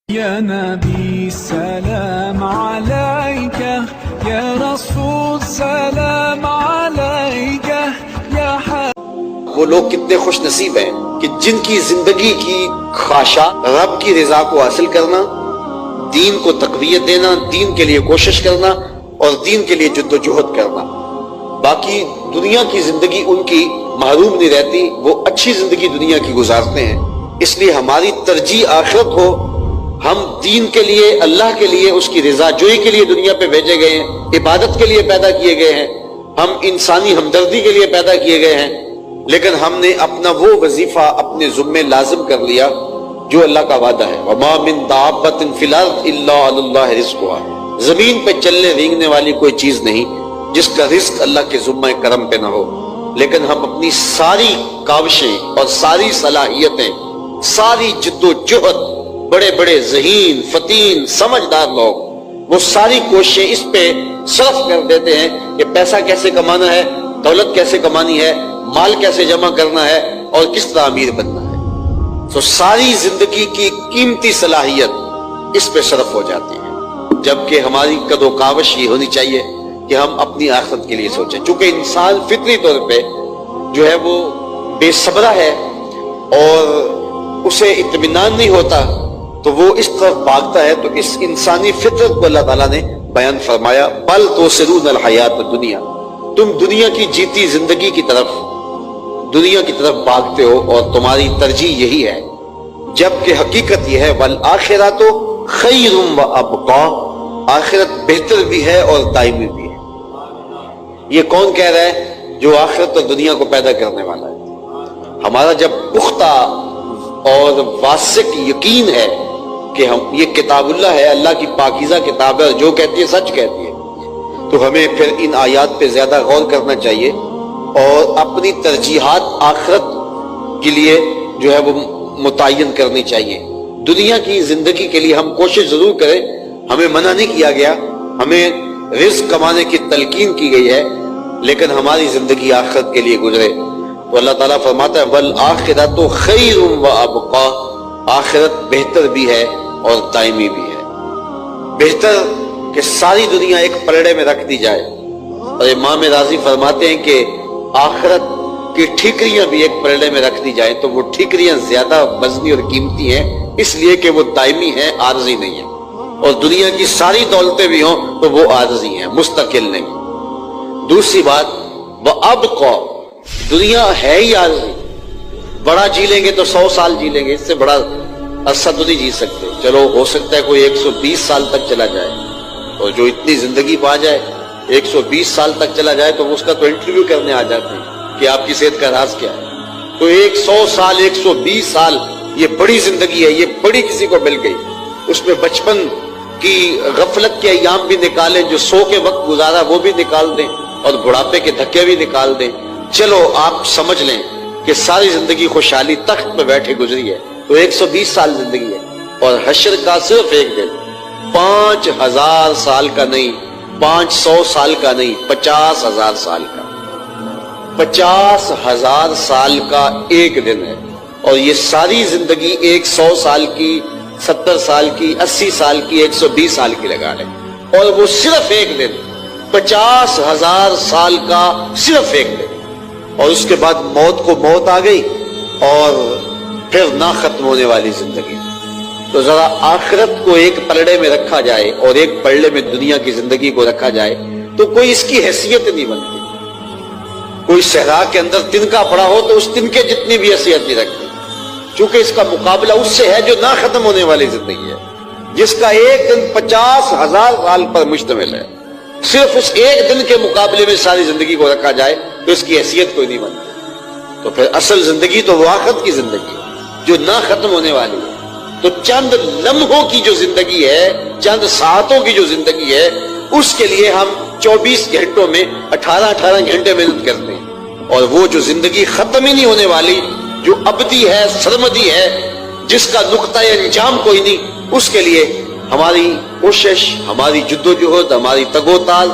يا نبي سلام عليك يا رسول سلام عليك يا وہ لوگ کتنے خوش نصیب ہیں کہ جن کی زندگی کی خواہشات رب کی رضا کو حاصل کرنا، دین کو تقویت دینا، دین کے لیے کوشش کرنا اور دین کے لیے جد و جہد کرنا، باقی دنیا کی زندگی ان کی محروم نہیں رہتی، وہ اچھی زندگی دنیا کی گزارتے ہیں۔ اس لیے ہماری ترجیح آخرت ہو، ہم دین کے لیے، اللہ کے لیے، اس کی رضا جوئی کے لیے دنیا پہ بھیجے گئے ہیں، عبادت کے لیے پیدا کیے گئے ہیں، ہم انسانی ہمدردی کے لیے پیدا کیے گئے ہیں، لیکن ہم نے اپنا وہ وظیفہ اپنے ذمے لازم کر لیا جو اللہ کا وعدہ ہے، وَمَا مِن دَابَّةٍ فِي الْأَرْضِ إِلَّا عَلَى اللَّهِ رِزْقُهَا، زمین پہ چلنے رینگنے والی کوئی چیز نہیں جس کا رزق اللہ کے ذمہ کرم پہ نہ ہو، لیکن ہم اپنی ساری کاوشیں اور ساری صلاحیتیں، ساری جد و جہد، بڑے بڑے ذہین فتین سمجھدار لوگ وہ ساری کوششیں اس پہ صرف کر دیتے ہیں کہ پیسہ کیسے کمانا ہے، دولت کیسے کمانی ہے، مال کیسے جمع کرنا ہے اور کس طرح امیر بننا ہے۔ تو ساری زندگی کی قیمتی صلاحیت اس پہ صرف ہو جاتی ہے، جبکہ ہماری قد و کاوش یہ ہونی چاہیے کہ ہم اپنی آخرت کے لیے سوچیں۔ چونکہ انسان فطری طور پہ جو ہے وہ بے صبرہ ہے اور اسے اطمینان نہیں ہوتا، تو وہ اس طرف بھاگتا ہے، تو اس انسانی فطرت کو اللہ تعالیٰ نے بیان فرمایا، بل تؤثرون الحیات الدنیا، تم دنیا کی جیتی زندگی کی طرف، دنیا کی طرف بھاگتے ہو اور تمہاری ترجیح یہی ہے، جبکہ حقیقت یہ ہے والآخرۃ خیر وابقی، آخرت بہتر بھی ہے اور دائمی بھی ہے۔ یہ کون کہہ رہا ہے؟ جو آخرت اور دنیا کو پیدا کرنے والا ہے۔ ہمارا جب پختہ اور واثق یقین ہے کہ ہم یہ کتاب اللہ ہے، اللہ کی پاکیزہ کتاب ہے، جو کہتی ہے سچ کہتی ہے، تو ہمیں پھر ان آیات پہ زیادہ غور کرنا چاہیے اور اپنی ترجیحات آخرت کے لیے جو ہے وہ متعین کرنی چاہیے۔ دنیا کی زندگی کے لیے ہم کوشش ضرور کریں، ہمیں منع نہیں کیا گیا، ہمیں رزق کمانے کی تلقین کی گئی ہے، لیکن ہماری زندگی آخرت کے لیے گزرے۔ تو اللہ تعالیٰ فرماتا ہے وَالْآخِرَةُ خَيْرٌ وَأَبْقَىٰ، آخرت بہتر بھی ہے اور دائمی بھی ہے۔ بہتر کہ ساری دنیا ایک پلڑے میں رکھ دی جائے، اور امام راضی فرماتے ہیں کہ آخرت کی ٹھیکریاں بھی ایک پلڑے میں رکھ دی جائیں تو وہ ٹھیکریاں زیادہ وزنی اور قیمتی ہیں، اس لیے کہ وہ دائمی ہیں، عارضی نہیں ہیں، اور دنیا کی ساری دولتیں بھی ہوں تو وہ عارضی ہیں، مستقل نہیں۔ دوسری بات وَأَبْقَىٰ، دنیا ہے ہی عارضی، بڑا جی لیں گے تو 100 سال جی لیں گے، اس سے بڑا عرصہ تو نہیں جی سکتے، چلو ہو سکتا ہے کوئی 120 سال تک چلا جائے، اور جو اتنی زندگی پا جائے 120 سال تک چلا جائے تو اس کا تو انٹرویو کرنے آ جاتے ہیں کہ آپ کی صحت کا راز کیا ہے۔ تو 100 سال 120 سال یہ بڑی زندگی ہے، یہ بڑی کسی کو مل گئی، اس میں بچپن کی غفلت کے ایام بھی نکالیں، جو سو کے وقت گزارا وہ بھی نکال دیں اور بڑھاپے کے دھکے بھی نکال دیں، چلو آپ سمجھ لیں کہ ساری زندگی خوشحالی تخت پہ بیٹھے گزری ہے، تو 120 سال زندگی ہے، اور حشر کا صرف ایک دن، 5000 سال کا نہیں، 500 سال کا نہیں، 50,000 سال کا، 50,000 سال کا ایک دن ہے، اور یہ ساری زندگی 100 سال کی، 70 سال کی، 80 سال کی، 120 سال کی لگا لیں، اور وہ صرف ایک دن، 50,000 سال کا صرف ایک دن، اور اس کے بعد موت کو موت آ گئی اور پھر نہ ختم ہونے والی زندگی۔ تو ذرا آخرت کو ایک پلڑے میں رکھا جائے اور ایک پلڑے میں دنیا کی زندگی کو رکھا جائے تو کوئی اس کی حیثیت نہیں بنتی۔ کوئی صحرا کے اندر تنکا پڑا ہو تو اس تنکے جتنی بھی حیثیت نہیں رکھتی، چونکہ اس کا مقابلہ اس سے ہے جو نہ ختم ہونے والی زندگی ہے، جس کا ایک دن 50,000 سال پر مشتمل ہے۔ صرف اس ایک دن کے مقابلے میں ساری زندگی کو رکھا جائے تو اس کی حیثیت کوئی نہیں بنتی۔ تو پھر اصل زندگی تو وہ آخرت کی زندگی ہے جو نہ ختم ہونے والی ہے۔ تو چند لمحوں کی جو زندگی ہے، چند ساعتوں کی جو زندگی ہے، اس کے لیے ہم 24 گھنٹوں میں 18 گھنٹے محنت کرتے ہیں، اور وہ جو زندگی ختم ہی نہیں ہونے والی، جو ابدی ہے، سرمدی ہے، جس کا نقطۂ انجام کوئی نہیں، اس کے لیے ہماری کوشش، ہماری جد و جہد، ہماری تگ و تاز